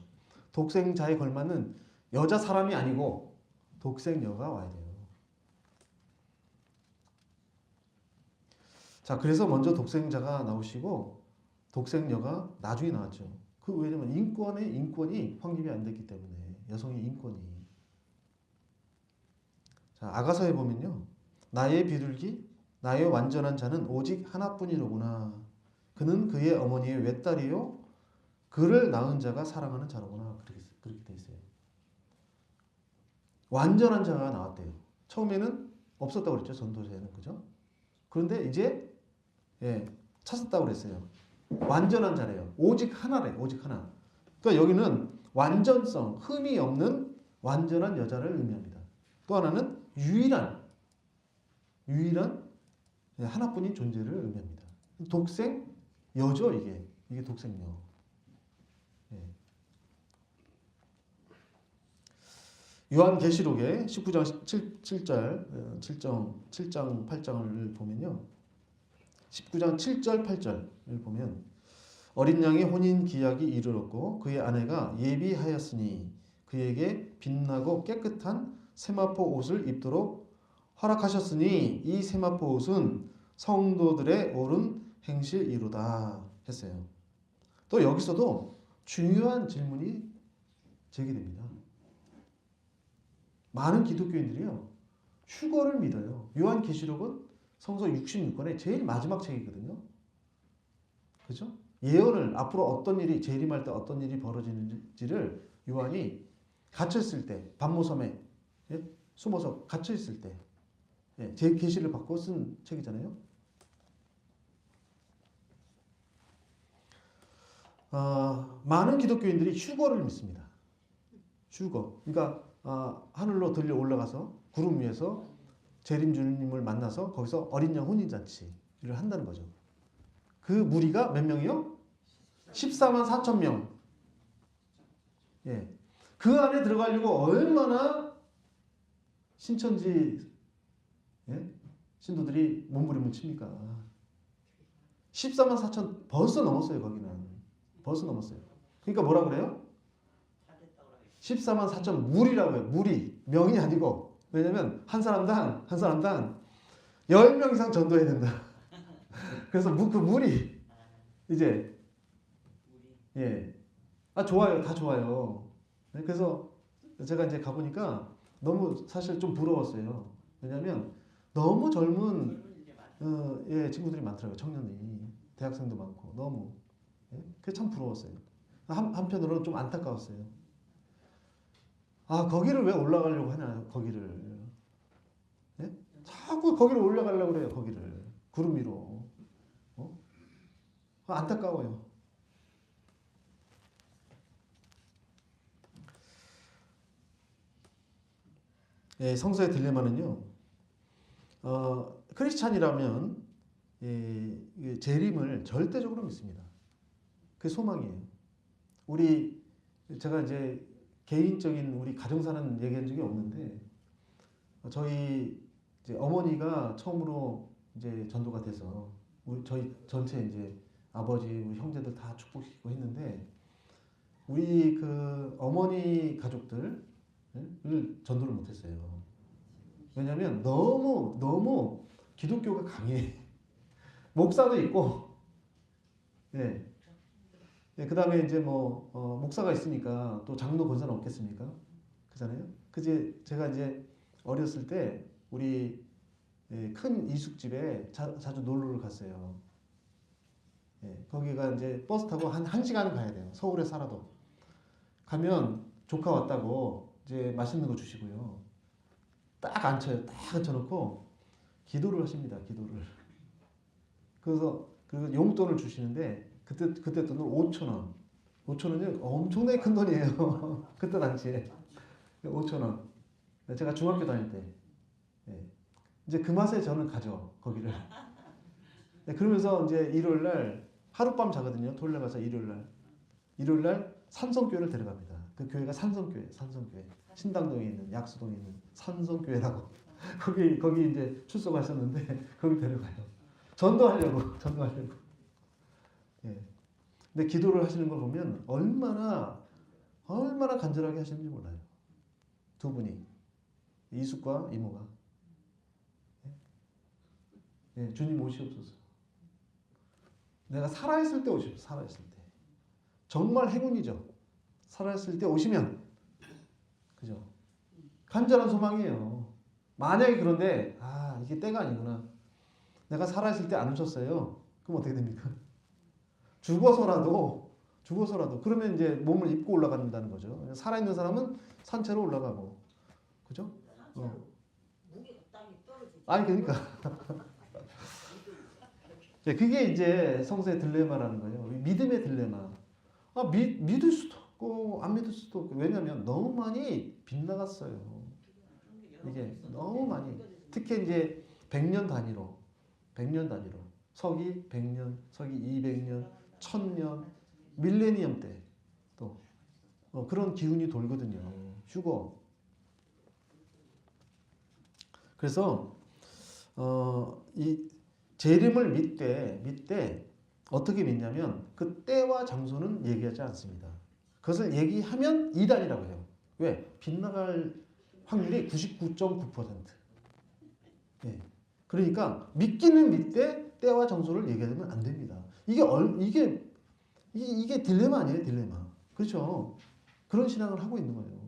독생자에 걸맞는 여자 사람이 아니고 독생녀가 와야 돼요. 자, 그래서 먼저 독생자가 나오시고 독생녀가 나중에 나왔죠. 왜냐면 인권이 확립이 안 됐기 때문에 여성의 인권이. 자, 아가서에 보면요. 나의 비둘기, 나의 완전한 자는 오직 하나뿐이로구나. 그는 그의 어머니의 외딸이요. 그를 낳은 자가 사랑하는 자로구나. 그렇게 돼 있어요. 완전한 자가 나왔대요. 처음에는 없었다고 그랬죠. 전도서에는. 그죠? 그런데 이제 찾았다고 그랬어요. 완전한 자래요. 오직 하나래. 오직 하나. 그러니까 여기는 완전성, 흠이 없는 완전한 여자를 의미합니다. 또 하나는 유일한 하나뿐인 존재를 의미합니다. 독생여죠, 이게 독생여. 요한계시록의 19장 7장 8장을 보면요. 19장 7절 8절을 보면 어린 양의 혼인 기약이 이르렀고 그의 아내가 예비하였으니 그에게 빛나고 깨끗한 세마포 옷을 입도록 허락하셨으니 이 세마포 옷은 성도들의 옳은 행실이로다 했어요. 또 여기서도 중요한 질문이 제기됩니다. 많은 기독교인들이요. 휴거를 믿어요. 요한계시록은 성서 66권의 제일 마지막 책이거든요. 그죠? 예언을 앞으로 어떤 일이 재림할 때 어떤 일이 벌어지는지를 요한이 갇혔을 때 반모섬에 숨어서 갇혀있을 때 제 계시를 받고 쓴 책이잖아요. 많은 기독교인들이 휴거를 믿습니다. 휴거. 그러니까 하늘로 들려 올라가서 구름 위에서 재림 주님을 만나서 거기서 어린 양 혼인잔치를 한다는 거죠. 그 무리가 몇 명이요? 14만 4천 명. 그 안에 들어가려고 얼마나 신천지 신도들이 몸부림을 칩니까? 14만 4천 벌써 넘었어요. 거기는 벌써 넘었어요. 그러니까 뭐라 그래요? 14만 4천 무리라고 해요. 무리. 명이 아니고. 왜냐면 한 사람당 10명 이상 전도해야 된다. 그래서 그 무리 이제 좋아요. 다 좋아요. 그래서 제가 이제 가보니까 너무 사실 좀 부러웠어요. 왜냐면 너무 젊은 친구들이 많더라고요. 청년이. 대학생도 많고 너무. 그게 참 부러웠어요. 한편으로는 좀 안타까웠어요. 거기를 왜 올라가려고 하냐, 거기를. 자꾸 거기를 올라가려고 그래요, 거기를. 구름 위로. 안타까워요. 성서의 딜레마는요, 크리스찬이라면 재림을 절대적으로 믿습니다. 그게 소망이에요. 제가 이제 개인적인 우리 가정사는 얘기한 적이 없는데, 저희 이제 어머니가 처음으로 이제 전도가 돼서 저희 전체 이제 아버지, 우리 형제들 다 축복시키고 했는데, 우리 그 어머니 가족들을 전도를 못했어요. 왜냐하면 너무 기독교가 강해. 목사도 있고, 그 다음에 이제 목사가 있으니까 또 장로 권사는 없겠습니까? 그잖아요. 제가 이제 어렸을 때 우리 큰 이숙집에 자주 놀러를 갔어요. 거기가 이제 버스 타고 한 시간은 가야 돼요. 서울에 살아도. 가면 조카 왔다고 이제 맛있는 거 주시고요. 딱 앉혀놓고 기도를 하십니다. 기도를. 그래서 그 용돈을 주시는데 그때 돈은 5,000원. 5,000원이 엄청나게 큰 돈이에요. 그때 당시에 5,000원. 제가 중학교 다닐 때. 예. 이제 그 맛에 저는 가죠 거기를. 네, 그러면서 이제 일요일 날 하룻밤 자거든요. 토요일 날 가서 일요일 날 산성교회를 데려갑니다. 그 교회가 산성교회. 신당동에 있는 약수동에 있는 산성교회라고. 거기 이제 출석하셨는데 거기 데려가요. 전도하려고. 예. 근데 기도를 하시는 걸 보면 얼마나 간절하게 하시는지 몰라요. 두 분이 이숙과 이모가. 예, 주님 오시옵소서. 내가 살아있을 때 오십시오. 살아있을 때. 정말 행운이죠. 살아있을 때 오시면. 그죠? 간절한 소망이에요. 만약에 그런데 이게 때가 아니구나. 내가 살아있을 때 안 오셨어요. 그럼 어떻게 됩니까? 죽어서라도 그러면 이제 몸을 입고 올라간다는 거죠. 살아있는 사람은 산채로 올라가고. 그죠? 아니 그러니까 그게 이제 성서의 딜레마라는 거예요. 믿음의 딜레마. 믿을 수도 없고 안 믿을 수도 없고. 왜냐하면 너무 많이 빗나갔어요. 이게 너무 많이. 특히 이제 100년 단위로 서기 100년, 서기 200년, 1000년, 밀레니엄 때 또 그런 기운이 돌거든요. 휴거. 그래서 이 재림을 믿되 어떻게 믿냐면 그 때와 장소는 얘기하지 않습니다. 그것을 얘기하면 이단이라고 해요. 왜? 빗나갈 확률이 99.9%. 예. 그러니까 믿기는 믿되 때와 장소를 얘기하면 안 됩니다. 이게 딜레마 아니에요, 딜레마. 그렇죠? 그런 신앙을 하고 있는 거예요.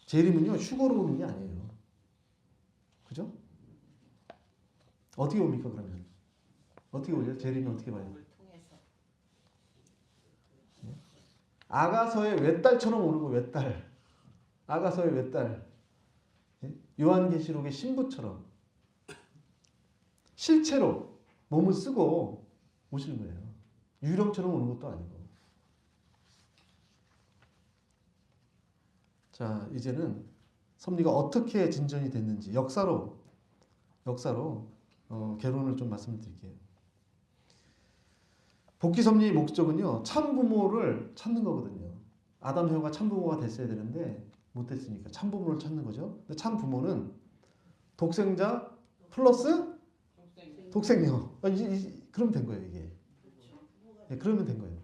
재림은요, 휴거로 오는 게 아니에요. 그죠? 어떻게 옵니까, 그러면? 어떻게 오죠? 재림이 어떻게 와요? 아가서의 외딸처럼 오는 거, 외딸. 아가서의 외딸. 요한계시록의 신부처럼. 실체로 몸을 쓰고 오시는 거예요. 유령처럼 오는 것도 아니고. 자, 이제는 섭리가 어떻게 진전이 됐는지 역사로 개론을 좀 말씀드릴게요. 복귀 섭리의 목적은요, 참부모를 찾는 거거든요. 아담 해와가 참부모가 됐어야 되는데 못 됐으니까 참부모를 찾는 거죠. 근데 참부모는 독생자 플러스 독생녀. 그러면 된 거예요, 이게. 네, 그러면 된 거예요.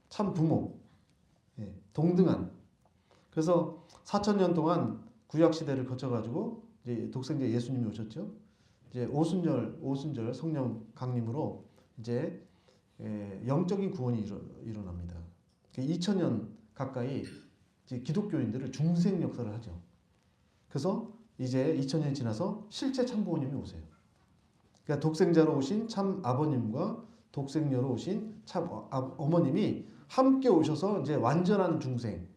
참부모. 네, 동등한. 그래서 4,000년 동안 구약 시대를 거쳐가지고 이제 독생자 예수님이 오셨죠. 이제 오순절 성령 강림으로 이제 영적인 구원이 일어납니다. 2000년 가까이 이제 기독교인들을 중생 역사를 하죠. 그래서 이제 2000년이 지나서 실제 참부모님이 오세요. 그러니까 독생자로 오신 참 아버님과 독생녀로 오신 참 어머님이 함께 오셔서 이제 완전한 중생.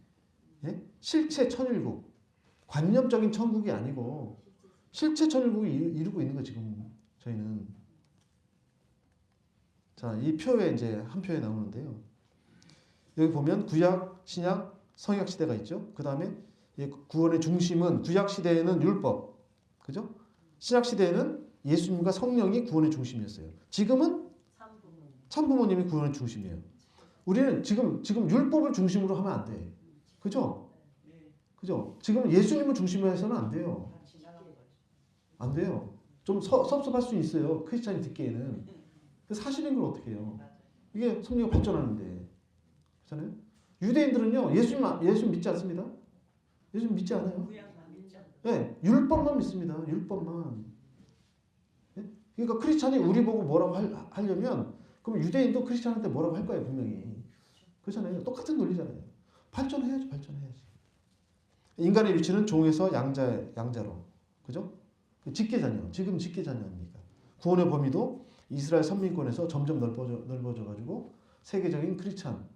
예? 실체 천일국, 관념적인 천국이 아니고 실체 천일국을 이루고 있는 거 지금 저희는. 자, 이 표에 이제 한 표에 나오는데요. 여기 보면 구약, 신약, 성약 시대가 있죠. 그 다음에 구원의 중심은 구약 시대에는 율법, 그죠? 신약 시대에는 예수님과 성령이 구원의 중심이었어요. 지금은 참부모님이 구원의 중심이에요. 우리는 지금 율법을 중심으로 하면 안 돼. 그죠? 지금 예수님을 중심으로 해서는 안 돼요. 안 돼요. 좀 섭섭할 수 있어요. 크리스찬이 듣기에는. 사실인 걸 어떻게 해요? 이게 섭리가 발전하는데. 그렇잖아요? 유대인들은요, 예수님 믿지 않습니다. 예수님 믿지 않아요. 네, 율법만 믿습니다. 율법만. 네? 그러니까 크리스찬이 우리 보고 뭐라고 하려면 그럼 유대인도 크리스찬한테 뭐라고 할 거예요, 분명히. 그렇잖아요. 똑같은 논리잖아요. 발전해야지. 인간의 위치는 종에서 양자로. 그죠? 직계자녀. 지금 직계자녀입니까? 구원의 범위도 이스라엘 선민권에서 점점 넓어져가지고 세계적인 크리스찬.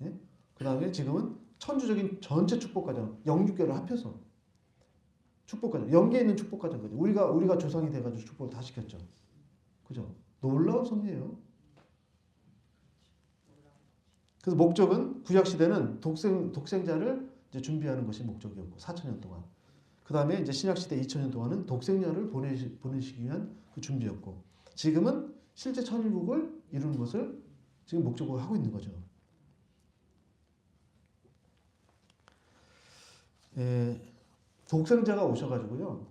예? 그 다음에 지금은 천주적인 전체 축복과정, 영육계를 합해서 축복과정, 영계에 있는 축복과정 거죠. 우리가 조상이 돼가지고 축복을 다 시켰죠. 그죠? 놀라운 섭리예요. 그래서 목적은 구약 시대는 독생자를 이제 준비하는 것이 목적이었고 4,000년 동안. 그 다음에 이제 신약 시대 2,000년 동안은 독생자를 보내시기 위한 그 준비였고 지금은 실제 천일국을 이루는 것을 지금 목적으로 하고 있는 거죠. 독생자가 오셔가지고요.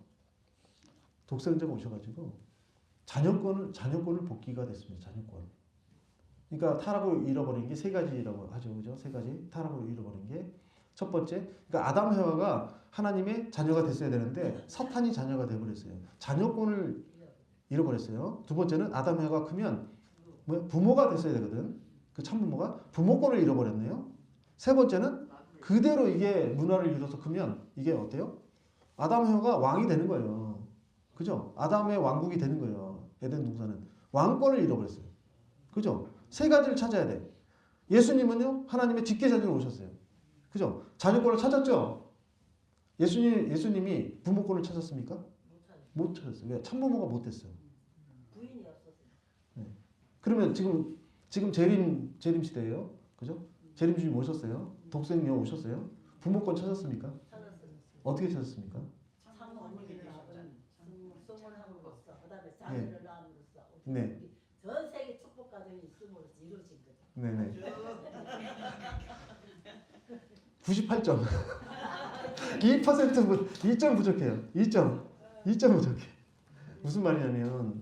독생자가 오셔가지고 자녀권을 복귀가 됐습니다. 자녀권. 그러니까 타락을 잃어버린 게 세 가지라고 하죠, 그죠? 세 가지 타락을 잃어버린 게 첫 번째, 그러니까 아담 해와가 하나님의 자녀가 됐어야 되는데 사탄이 자녀가 돼버렸어요. 자녀권을 잃어버렸어요. 두 번째는 아담 해와가 크면 부모가 됐어야 되거든. 그 참부모가 부모권을 잃어버렸네요. 세 번째는 그대로 이게 문화를 이뤄서 크면 이게 어때요? 아담 해와가 왕이 되는 거예요. 그죠? 아담의 왕국이 되는 거예요. 에덴 동산은 왕권을 잃어버렸어요. 그죠? 세 가지를 찾아야 돼. 예수님은요, 하나님의 직계자녀로 오셨어요. 그죠? 자녀권을 찾았죠? 예수님이 부모권을 찾았습니까? 못 찾았어요. 왜? 참부모가 못 됐어요.
부인이 없었어요.
네. 그러면 지금 재림 시대예요. 그죠? 재림 주님 오셨어요. 독생녀 오셨어요. 부모권 찾았습니까?
찾았어요.
어떻게 찾았습니까?
상어머니를 낳은 성원함으로써 그다음에 자녀를 낳음으로써
네.
전 세계 축복 가정이 있음으로써 이루어진 거죠.
네네. 98점. 2% 부족해요. 2점 부족해. 무슨 말이냐면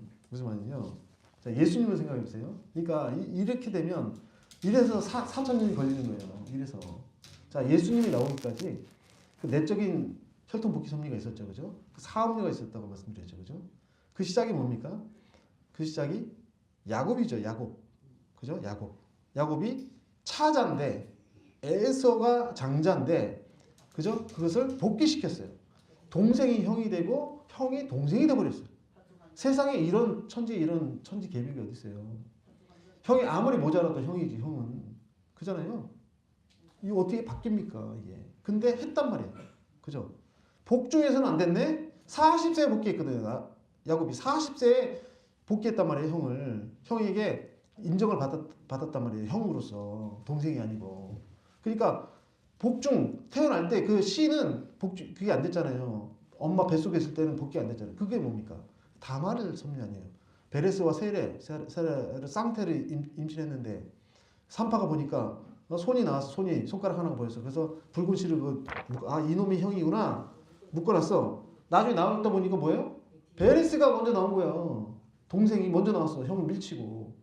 자, 예수님을 생각해 보세요. 그러니까 이렇게 되면 이래서 4,000년이 걸리는 거예요. 이래서 자, 예수님이 나오기까지 그 내적인 혈통복귀 섭리가 있었죠, 그죠? 그 사업료가 있었다고 말씀드렸죠, 그죠? 그 시작이 뭡니까? 그 시작이 야곱이죠, 야곱, 그죠? 야곱이 차자인데 에서가 장자인데, 그죠? 그것을 복귀시켰어요. 동생이 형이 되고 형이 동생이 돼버렸어요. 세상에 이런 천지 계획이 어디 있어요? 형이 아무리 모자라도 형이지, 형은. 그잖아요. 이거 어떻게 바뀝니까, 이게? 근데 했단 말이에요. 그죠? 복중에서는 안 됐네? 40세에 복귀했거든요. 야곱이 40세에 복귀했단 말이에요, 형을. 형에게 인정을 받았단 말이에요, 형으로서. 동생이 아니고. 그러니까 복중 태어날 때 그 씨는 복중 그게 안 됐잖아요. 엄마 뱃속에 있을 때는 복귀 안 됐잖아요. 그게 뭡니까? 다말을 섭리 아니에요. 베레스와 세레를 쌍태를 임신했는데 산파가 보니까 손이 나왔어. 손가락 하나가 보였어. 그래서 붉은 실을 이놈이 형이구나 묶어놨어. 나중에 나왔다 보니까 뭐예요? 베레스가 먼저 나온 거야. 동생이 먼저 나왔어. 형을 밀치고.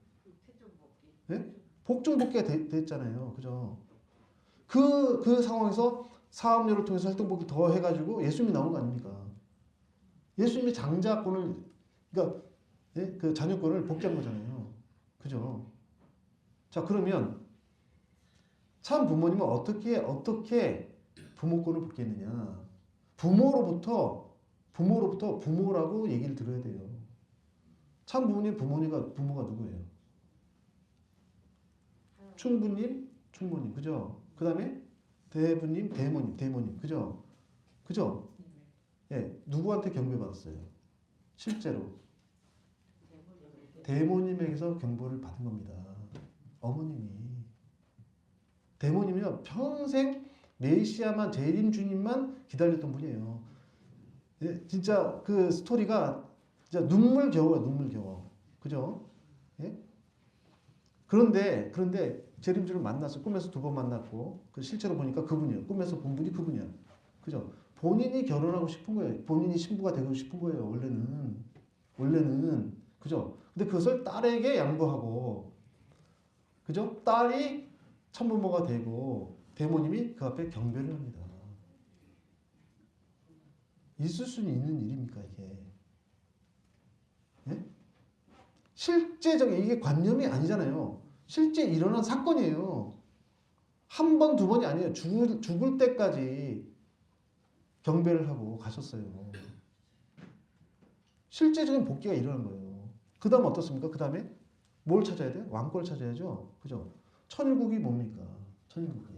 네? 복중복귀가 됐잖아요. 그죠? 그 상황에서 사업료를 통해서 활동복귀 더 해가지고 예수님이 나온 거 아닙니까? 예수님이 장자권을, 그러니까 그 자녀권을 복귀한 거잖아요. 그죠? 자, 그러면 참 부모님은 어떻게 부모권을 복귀했느냐? 부모로부터 부모라고 얘기를 들어야 돼요. 참 부모가 누구예요? 충부님, 그죠? 그 다음에 대부님, 대모님, 그죠? 예, 누구한테 경배받았어요? 실제로 대모님에게서 경보를 받은 겁니다. 어머님이. 대모님이요, 평생 메시아만, 재림 주님만 기다렸던 분이에요. 예, 진짜 그 스토리가 진짜 눈물겨워요. 그죠? 예? 그런데 재림주를 만났어. 꿈에서 2번 만났고, 그 실제로 보니까 그분이에요. 꿈에서 본 분이 그분이야. 그죠? 본인이 결혼하고 싶은 거예요. 본인이 신부가 되고 싶은 거예요. 원래는. 그죠? 근데 그것을 딸에게 양보하고, 그죠? 딸이 참부모가 되고, 대모님이 그 앞에 경배를 합니다. 있을 수는 있는 일입니까, 이게? 예? 실제적인, 이게 관념이 아니잖아요. 실제 일어난 사건이에요. 한 번, 2번이 아니에요. 죽을 때까지 경배를 하고 가셨어요. 실제적인 복귀가 일어난 거예요. 그 다음 어떻습니까? 그 다음에 뭘 찾아야 돼요? 왕권을 찾아야죠. 그죠? 천일국이 뭡니까? 천일국이.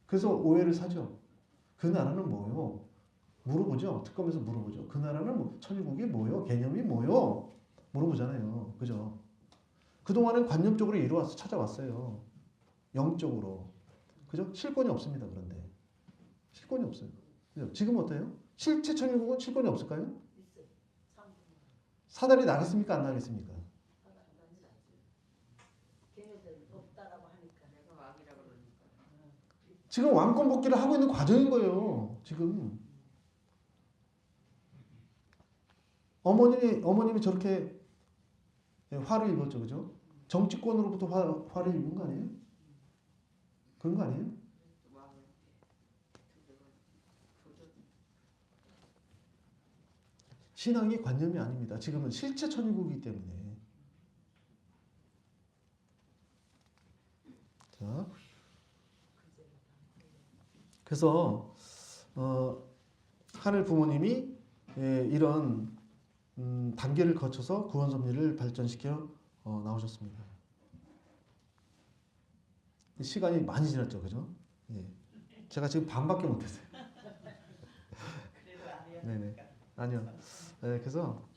그래서 오해를 사죠. 그 나라는 뭐요? 물어보죠. 특검에서 물어보죠. 그 나라는 천일국이 뭐요? 개념이 뭐요? 물어보잖아요. 그죠? 그동안은 관념적으로 이루어서 찾아왔어요. 영적으로. 그죠? 실권이 없습니다. 그런데. 실권이 없어요. 그죠? 지금 어때요? 실체 천일국은 실권이 없을까요?
있어요. 참
사달이 나겠습니까? 안 나겠습니까?
걔네들 없다라고 하니까 내가 왕이라 그러니까.
지금 왕권 복귀를 하고 있는 과정인 거예요. 지금. 어머님이 저렇게 화를 입었죠. 그죠? 정치권으로부터 화를 입은 거 아니에요? 그런 거 아니에요? 신앙이 관념이 아닙니다. 지금은 실체 천일국이기 때문에. 자, 그래서 하늘 부모님이 이런 단계를 거쳐서 구원 섭리를 발전시켜 나오셨습니다. 시간이 많이 지났죠, 그죠? 예. 제가 지금 반밖에 못했어요. 네네. 아니요. 네, 그래서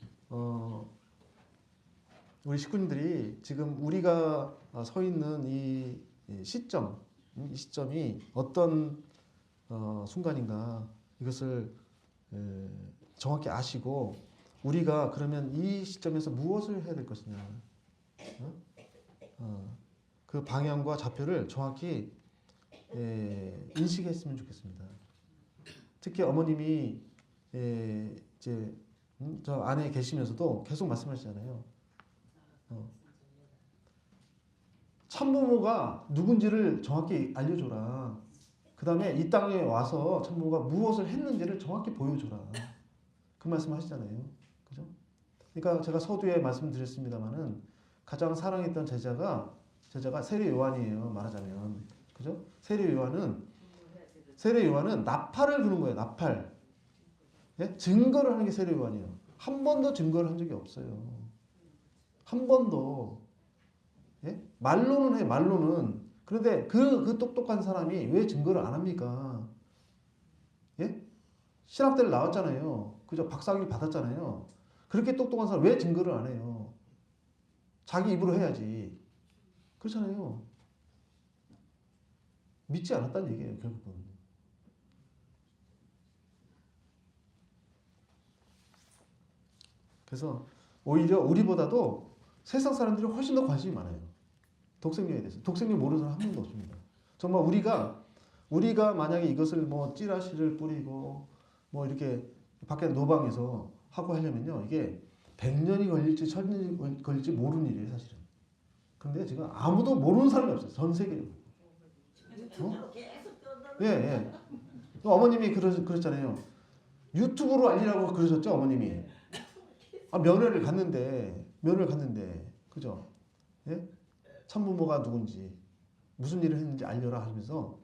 우리 식구님들이 지금 우리가 서 있는 이 시점, 이 시점이 어떤 순간인가 이것을 정확히 아시고 우리가 그러면 이 시점에서 무엇을 해야 될 것이냐, 그 방향과 좌표를 정확히 인식했으면 좋겠습니다. 특히 어머님이 이제 저 안에 계시면서도 계속 말씀하시잖아요. 참부모가 누군지를 정확히 알려줘라. 그 다음에 이 땅에 와서 참부모가 무엇을 했는지를 정확히 보여줘라. 그 말씀 하시잖아요. 그죠? 그러니까 제가 서두에 말씀드렸습니다만은 가장 사랑했던 제자가 세례 요한이에요. 말하자면. 그죠? 세례 요한은 나팔을 부는 거예요. 나팔. 예? 증거를 하는 게 세례 요한이에요. 한 번도 증거를 한 적이 없어요. 한 번도. 예? 말로는 해, 말로는. 그런데 그 똑똑한 사람이 왜 증거를 안 합니까? 예? 신학대를 나왔잖아요. 그죠? 박사학위 받았잖아요. 그렇게 똑똑한 사람 왜 증거를 안 해요? 자기 입으로 해야지. 그렇잖아요. 믿지 않았다는 얘기예요, 결국은. 그래서 오히려 우리보다도 세상 사람들이 훨씬 더 관심이 많아요. 독생료에 대해서. 독생료 모르는 사람 한 명도 없습니다. 정말 우리가 만약에 이것을 뭐 찌라시를 뿌리고 뭐 이렇게 밖에 노방에서 하고 하려면요. 이게 100년이 걸릴지 1000년이 걸릴지 모르는 일이에요, 사실은. 근데 지금 아무도 모르는 사람이 없어요. 전 세계에. 예, 예. 어머님이 그랬잖아요. 유튜브로 알리라고 그러셨죠, 어머님이. 면회를 갔는데, 그죠? 예? 참부모가 누군지, 무슨 일을 했는지 알려라 하면서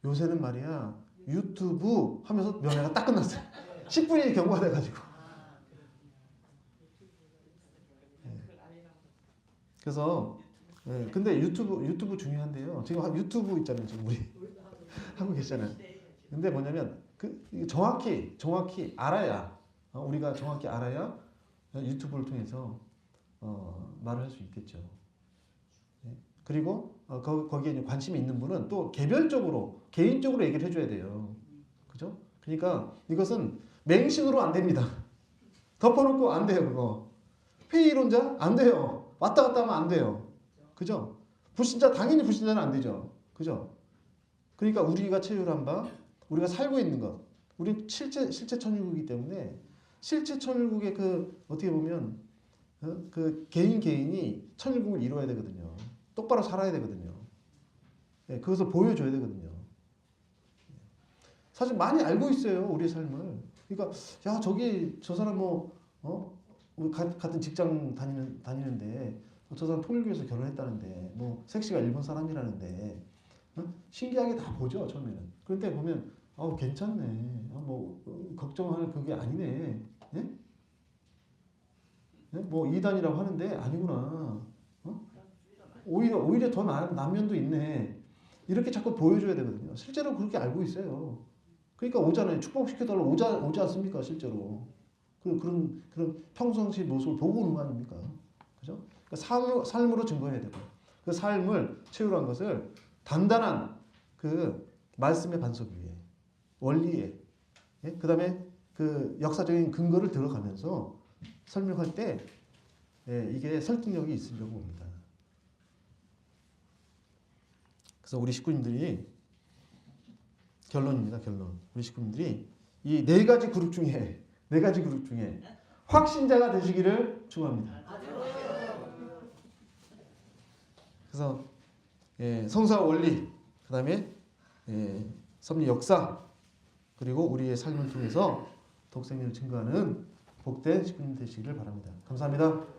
요새는 말이야, 유튜브 하면서 면회가 딱 끝났어요. 10분이 경과가 돼가지고. 예. 그래서, 예, 근데 유튜브 중요한데요. 지금 유튜브 있잖아요, 지금 우리. 하고 계시잖아요. 근데 뭐냐면, 정확히 알아야, 우리가 정확히 알아야 유튜브를 통해서 말을 할 수 있겠죠. 네? 그리고 거기에 관심이 있는 분은 또 개별적으로 개인적으로 얘기를 해줘야 돼요. 그죠? 그러니까 이것은 맹신으로 안 됩니다. 덮어놓고 안 돼요. 그거 회의론자 안 돼요. 왔다 갔다 하면 안 돼요. 그죠? 당연히 불신자는 안 되죠. 그죠? 그러니까 우리가 체휼한 바, 우리가 살고 있는 것, 우리 실체 천일국이기 때문에 실체 천일국의 어떻게 보면 그 개인이 천일국을 이루어야 되거든요. 똑바로 살아야 되거든요. 예, 그것을 보여줘야 되거든요. 사실 많이 알고 있어요, 우리의 삶을. 그러니까 야 저 사람 우리 같은 직장 다니는데 저 사람 통일교에서 결혼했다는데 색시가 일본 사람이라는데 신기하게 다 보죠, 처음에는. 그런데 보면 괜찮네. 걱정할 그게 아니네. 예? 예? 이단이라고 하는데 아니구나. 오히려 더 나은 면도 있네. 이렇게 자꾸 보여줘야 되거든요. 실제로 그렇게 알고 있어요. 그러니까 오잖아요. 축복시켜달라고 오지 않습니까, 실제로. 그런 평상시 모습을 보고 오는 거 아닙니까? 그죠? 그러니까 삶으로 증거해야 되고 그 삶을 채우라는 것을 단단한 그 말씀의 반석 위에 원리에 그다음에 그 역사적인 근거를 들어가면서 설명할 때 이게 설득력이 있으려고 봅니다. 그래서 우리 식구님들이 결론입니다. 결론. 우리 식구님들이 이 네 가지 그룹 중에 확신자가 되시기를 축원합니다. 그래서 성사 원리, 그다음에 섭리 역사, 그리고 우리의 삶을 통해서 독생을 증거하는 복된 식구님 되시기를 바랍니다. 감사합니다.